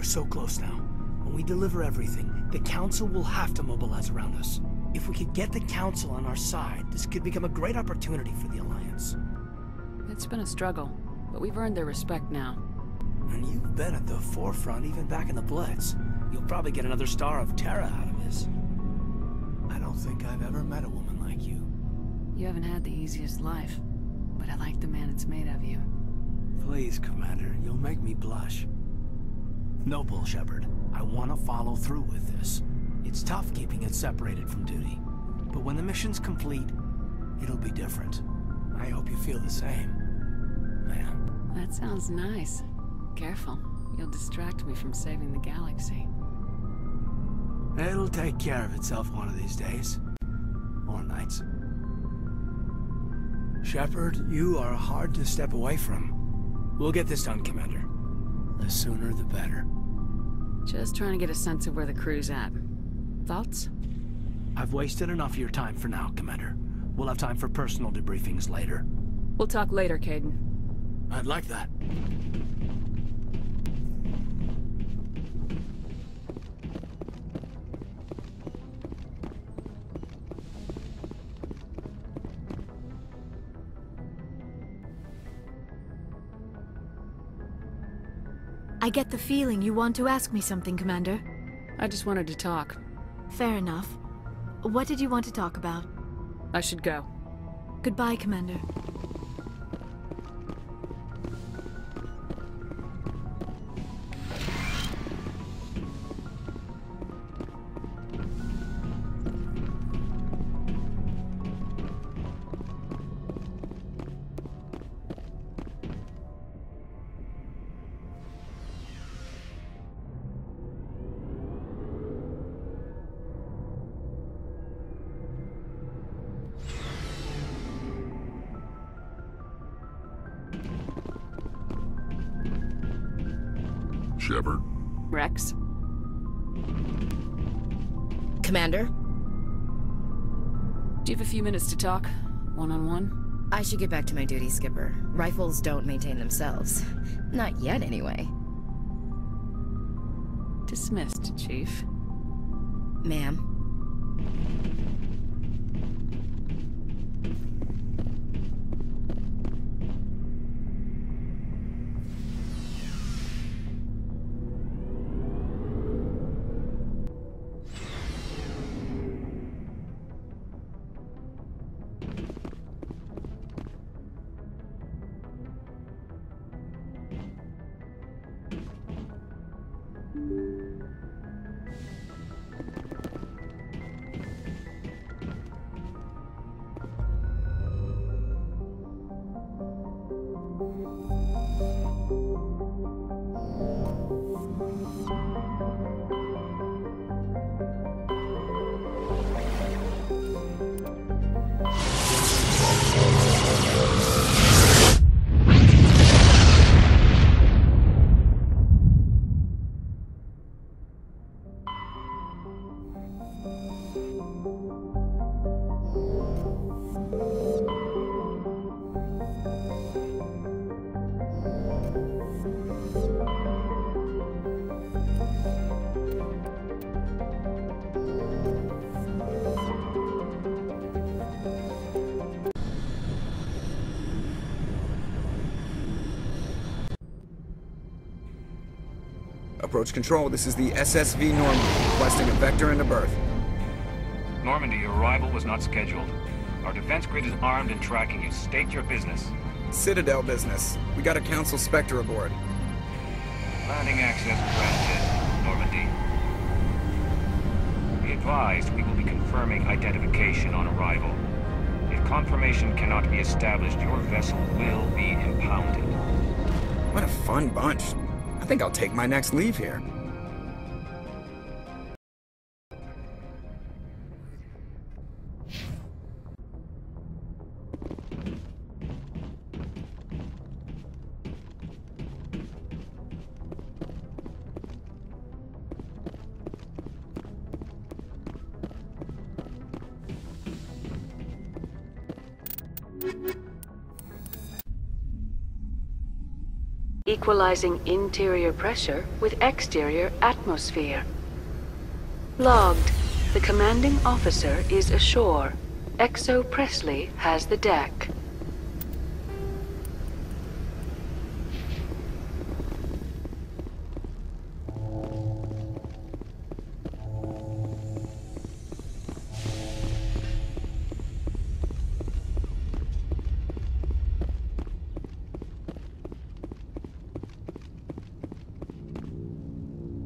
We're so close now. When we deliver everything, the Council will have to mobilize around us. If we could get the Council on our side, this could become a great opportunity for the Alliance. It's been a struggle, but we've earned their respect now. And you've been at the forefront even back in the Blitz. You'll probably get another Star of Terra out of this. I don't think I've ever met a woman like you. You haven't had the easiest life, but I like the man it's made of you. Please, Commander, you'll make me blush. No bull, Shepard. I want to follow through with this. It's tough keeping it separated from duty. But when the mission's complete, it'll be different. I hope you feel the same. Man. That sounds nice. Careful. You'll distract me from saving the galaxy. It'll take care of itself one of these days. Or nights. Shepard, you are hard to step away from. We'll get this done, Commander. The sooner the better. Just trying to get a sense of where the crew's at. Thoughts? I've wasted enough of your time for now, Commander. We'll have time for personal debriefings later. We'll talk later, Caden. I'd like that. I get the feeling you want to ask me something, Commander. I just wanted to talk. Fair enough. What did you want to talk about? I should go. Goodbye, Commander. Shepard. Rex? Commander? Do you have a few minutes to talk? One-on-one? I should get back to my duty, Skipper. Rifles don't maintain themselves. Not yet, anyway. Dismissed, Chief. Ma'am. Approach control, this is the SSV Normandy, requesting a vector into berth. Normandy, your arrival was not scheduled. Our defense grid is armed and tracking you. State your business. Citadel business. We got a Council Spectre aboard. Landing access granted, Normandy. Be advised, we will be confirming identification on arrival. If confirmation cannot be established, your vessel will be impounded. What a fun bunch. I think I'll take my next leave here. equalizing interior pressure with exterior atmosphere. Logged. The commanding officer is ashore. Exo Presley has the deck.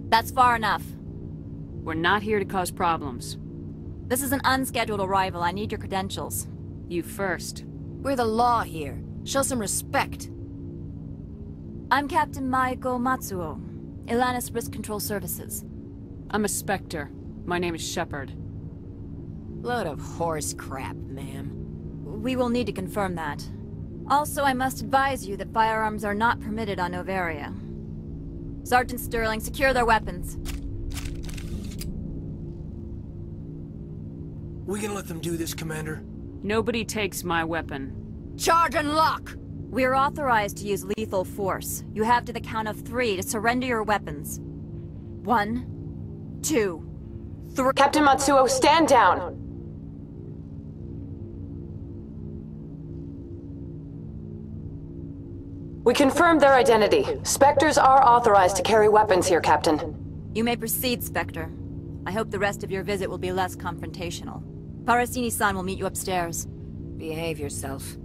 That's far enough. We're not here to cause problems. This is an unscheduled arrival. I need your credentials. You first. We're the law here. Show some respect. I'm Captain Maiko Matsuo, Ilanis Risk Control Services. I'm a Spectre. My name is Shepard. Load of horse crap, ma'am. We will need to confirm that. Also, I must advise you that firearms are not permitted on Noveria. Sergeant Sterling, secure their weapons. We gonna let them do this, Commander? Nobody takes my weapon. Charge and lock! We are authorized to use lethal force. You have to the count of 3 to surrender your weapons. 1, 2, 3. Captain Matsuo, stand down! We confirmed their identity. Spectres are authorized to carry weapons here, Captain. You may proceed, Spectre. I hope the rest of your visit will be less confrontational. Parasini-san will meet you upstairs. Behave yourself.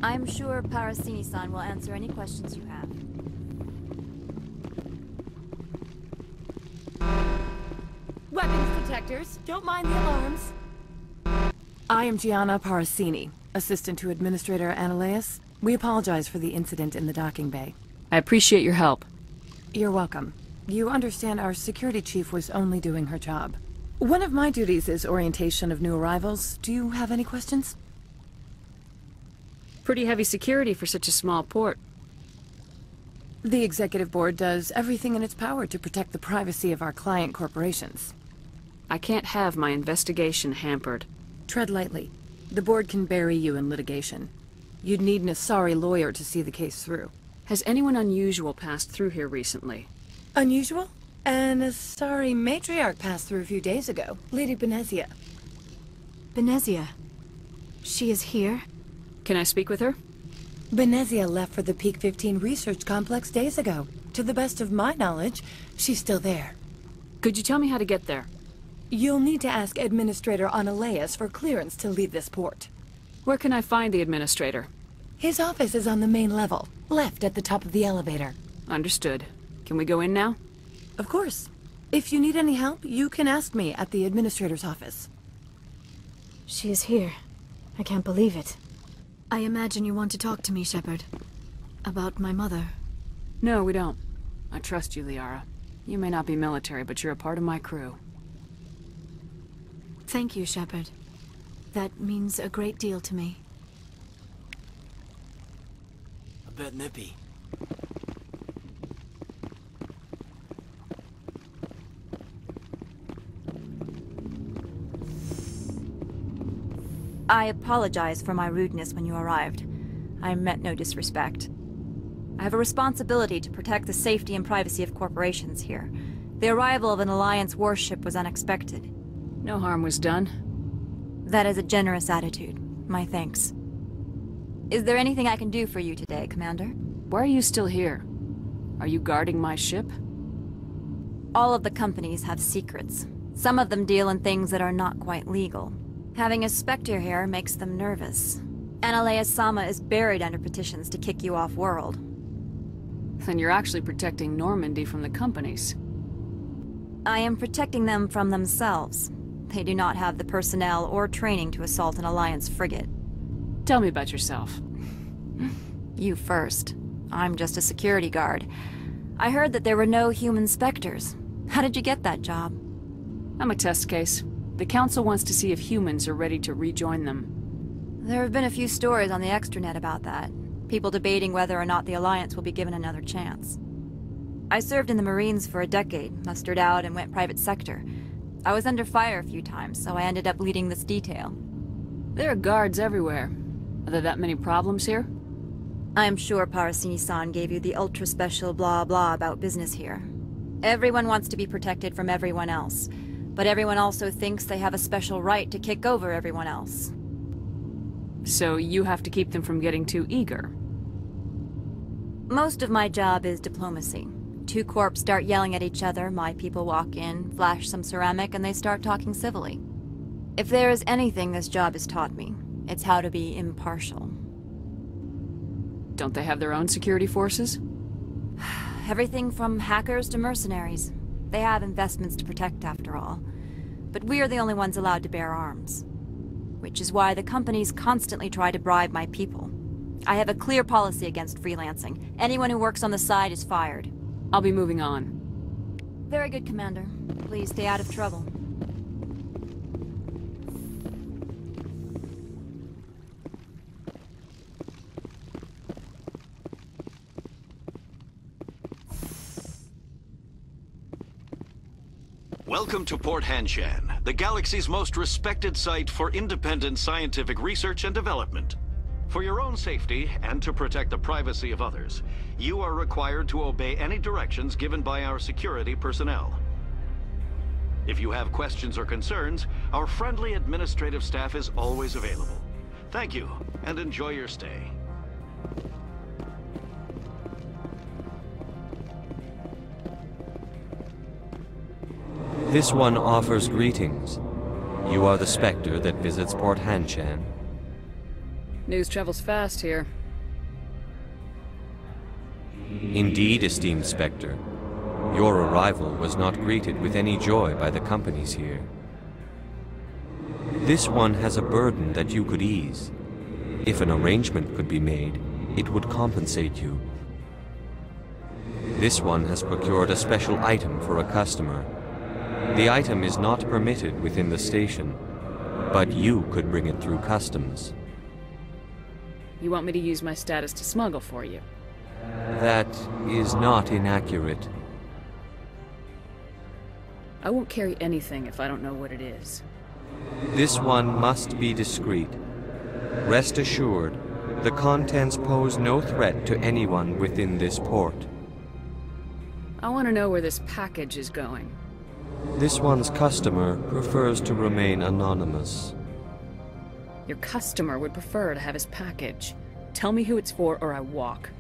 I'm sure Parasini-san will answer any questions you have. Weapons detectors. Don't mind the alarms. I am Gianna Parasini, assistant to Administrator Analeas. We apologize for the incident in the docking bay. I appreciate your help. You're welcome. You understand our security chief was only doing her job. One of my duties is orientation of new arrivals. Do you have any questions? Pretty heavy security for such a small port. The Executive Board does everything in its power to protect the privacy of our client corporations. I can't have my investigation hampered. Tread lightly. The Board can bury you in litigation. You'd need an Asari lawyer to see the case through. Has anyone unusual passed through here recently? Unusual? An Asari matriarch passed through a few days ago. Lady Benezia. Benezia. She is here? Can I speak with her? Benezia left for the Peak 15 research complex days ago. To the best of my knowledge, she's still there. Could you tell me how to get there? You'll need to ask Administrator Analeas for clearance to leave this port. Where can I find the Administrator? His office is on the main level, left at the top of the elevator. Understood. Can we go in now? Of course. If you need any help, you can ask me at the Administrator's office. She is here. I can't believe it. I imagine you want to talk to me, Shepard. About my mother. No, we don't. I trust you, Liara. You may not be military, but you're a part of my crew. Thank you, Shepard. That means a great deal to me. A bit nippy. I apologize for my rudeness when you arrived. I meant no disrespect. I have a responsibility to protect the safety and privacy of corporations here. The arrival of an Alliance warship was unexpected. No harm was done. That is a generous attitude. My thanks. Is there anything I can do for you today, Commander? Why are you still here? Are you guarding my ship? All of the companies have secrets. Some of them deal in things that are not quite legal. Having a Spectre here makes them nervous. Analeas-sama is buried under petitions to kick you off-world. Then you're actually protecting Normandy from the companies. I am protecting them from themselves. They do not have the personnel or training to assault an Alliance frigate. Tell me about yourself. You first. I'm just a security guard. I heard that there were no human Spectres. How did you get that job? I'm a test case. The Council wants to see if humans are ready to rejoin them. There have been a few stories on the extranet about that. People debating whether or not the Alliance will be given another chance. I served in the Marines for a decade, mustered out and went private sector. I was under fire a few times, so I ended up leading this detail. There are guards everywhere. Are there that many problems here? I am sure Parasini-san gave you the ultra-special blah-blah about business here. Everyone wants to be protected from everyone else, but everyone also thinks they have a special right to kick over everyone else. So you have to keep them from getting too eager. Most of my job is diplomacy. Two corps start yelling at each other, my people walk in, flash some ceramic, and they start talking civilly. If there is anything this job has taught me, it's how to be impartial. Don't they have their own security forces? Everything from hackers to mercenaries. They have investments to protect after all. But we are the only ones allowed to bear arms. Which is why the companies constantly try to bribe my people. I have a clear policy against freelancing. Anyone who works on the side is fired. I'll be moving on. Very good, Commander. Please stay out of trouble. Welcome to Port Hanshan, the galaxy's most respected site for independent scientific research and development. For your own safety, and to protect the privacy of others, you are required to obey any directions given by our security personnel. If you have questions or concerns, our friendly administrative staff is always available. Thank you, and enjoy your stay. This one offers greetings. You are the Spectre that visits Port Hanshan. News travels fast here. Indeed, esteemed Spectre. Your arrival was not greeted with any joy by the companies here. This one has a burden that you could ease. If an arrangement could be made, it would compensate you. This one has procured a special item for a customer. The item is not permitted within the station, but you could bring it through customs. You want me to use my status to smuggle for you? That is not inaccurate. I won't carry anything if I don't know what it is. This one must be discreet. Rest assured, the contents pose no threat to anyone within this port. I want to know where this package is going. This one's customer prefers to remain anonymous. Your customer would prefer to have his package. Tell me who it's for or I walk.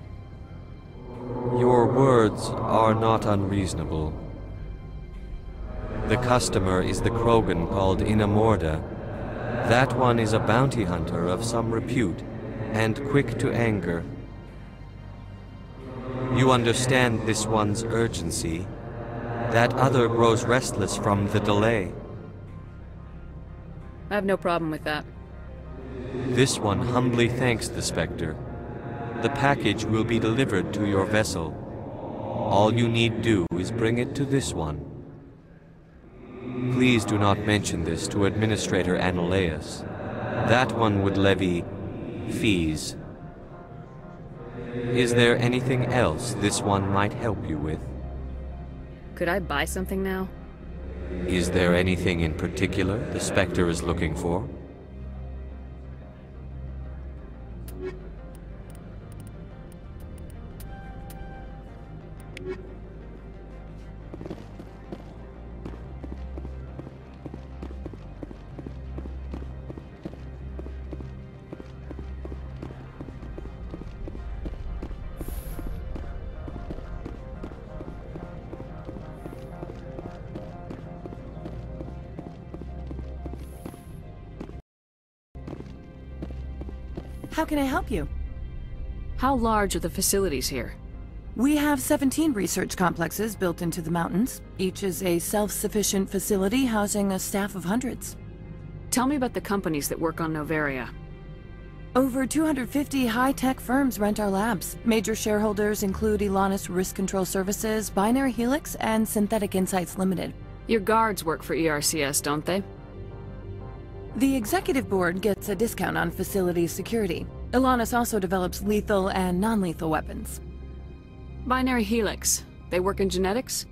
Your words are not unreasonable. The customer is the Krogan called Inamorda. That one is a bounty hunter of some repute, and quick to anger. You understand this one's urgency. That other grows restless from the delay. I have no problem with that. This one humbly thanks the Spectre. The package will be delivered to your vessel. All you need do is bring it to this one. Please do not mention this to Administrator Annaleus. That one would levy fees. Is there anything else this one might help you with? Could I buy something now? Is there anything in particular the Spectre is looking for? How can I help you? How large are the facilities here? We have 17 research complexes built into the mountains. Each is a self-sufficient facility housing a staff of hundreds. Tell me about the companies that work on Noveria. Over 250 high-tech firms rent our labs. Major shareholders include Elanus Risk Control Services, Binary Helix, and Synthetic Insights Limited. Your guards work for ERCS, don't they? The executive board gets a discount on facility security. Elanus also develops lethal and non-lethal weapons. Binary Helix. They work in genetics?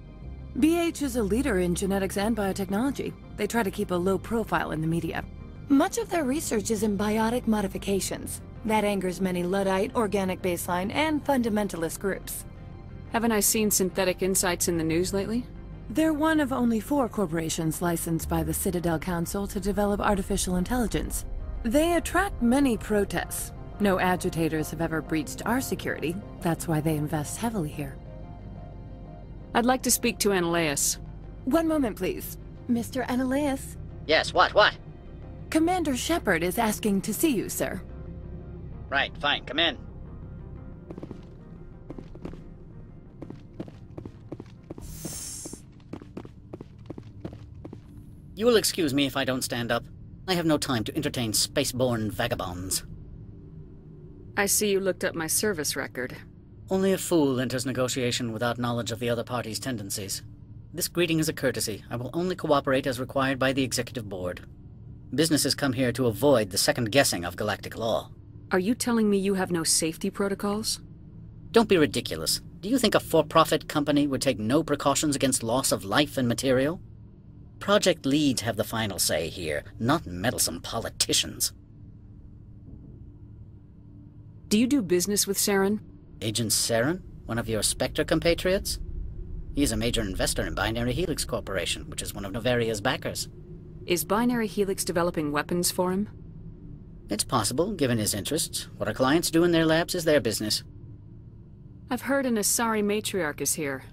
BH is a leader in genetics and biotechnology. They try to keep a low profile in the media. Much of their research is in biotic modifications. That angers many Luddite, organic baseline, and fundamentalist groups. Haven't I seen synthetic insights in the news lately? They're one of only 4 corporations licensed by the Citadel Council to develop artificial intelligence. They attract many protests. No agitators have ever breached our security. That's why they invest heavily here. I'd like to speak to Annaleus. One moment, please. Mr. Annaleus? Yes, what? Commander Shepard is asking to see you, sir. Right, fine, come in. You will excuse me if I don't stand up. I have no time to entertain spaceborne vagabonds. I see you looked up my service record. Only a fool enters negotiation without knowledge of the other party's tendencies. This greeting is a courtesy. I will only cooperate as required by the Executive Board. Businesses come here to avoid the second guessing of galactic law. Are you telling me you have no safety protocols? Don't be ridiculous. Do you think a for-profit company would take no precautions against loss of life and material? Project leads have the final say here, not meddlesome politicians. Do you do business with Saren? Agent Saren? One of your Spectre compatriots? He's a major investor in Binary Helix Corporation, which is one of Noveria's backers. Is Binary Helix developing weapons for him? It's possible, given his interests. What our clients do in their labs is their business. I've heard an Asari matriarch is here.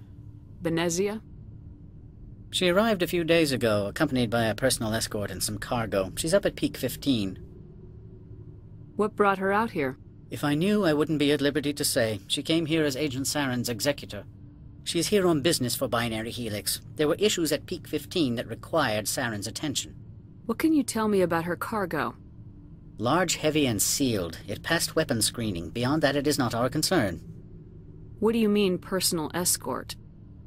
Benezia? She arrived a few days ago, accompanied by a personal escort and some cargo. She's up at Peak 15. What brought her out here? If I knew, I wouldn't be at liberty to say. She came here as Agent Saren's executor. She's here on business for Binary Helix. There were issues at Peak 15 that required Saren's attention. What can you tell me about her cargo? Large, heavy, and sealed. It passed weapons screening. Beyond that, it is not our concern. What do you mean, personal escort?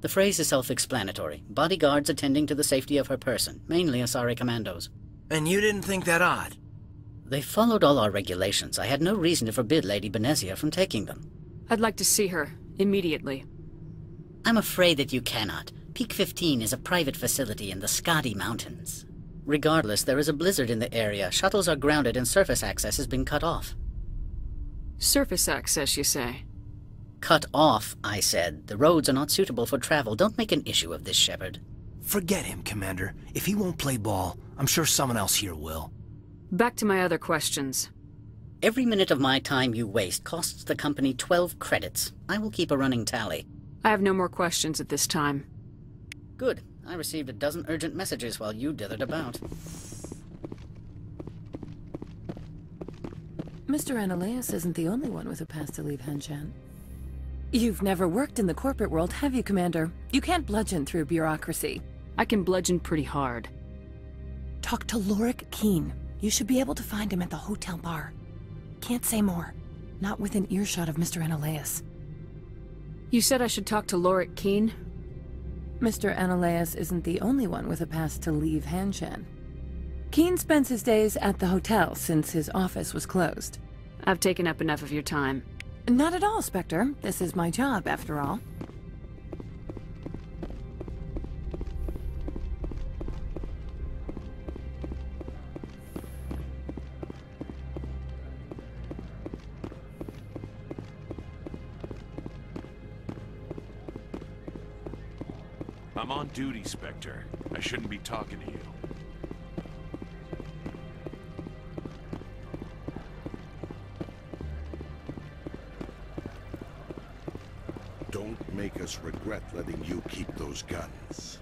The phrase is self-explanatory. Bodyguards attending to the safety of her person, mainly Asari commandos. And you didn't think that odd? They followed all our regulations. I had no reason to forbid Lady Benezia from taking them. I'd like to see her, immediately. I'm afraid that you cannot. Peak 15 is a private facility in the Skadi Mountains. Regardless, there is a blizzard in the area. Shuttles are grounded and surface access has been cut off. Surface access, you say? Cut off, I said. The roads are not suitable for travel. Don't make an issue of this, Shepard. Forget him, Commander. If he won't play ball, I'm sure someone else here will. Back to my other questions. Every minute of my time you waste costs the company 12 credits. I will keep a running tally. I have no more questions at this time. Good. I received a dozen urgent messages while you dithered about. Mr. Annaleus isn't the only one with a pass to leave Hanshan. You've never worked in the corporate world, have you, Commander? You can't bludgeon through bureaucracy. I can bludgeon pretty hard. Talk to Lorik Qui'in. You should be able to find him at the hotel bar. Can't say more. Not within earshot of Mr. Annaleus. You said I should talk to Lorik Qui'in? Mr. Annaleus isn't the only one with a pass to leave Hanshan. Qui'in spends his days at the hotel since his office was closed. I've taken up enough of your time. Not at all, Spectre. This is my job, after all. I'm on duty, Spectre. I shouldn't be talking to you. Don't make us regret letting you keep those guns.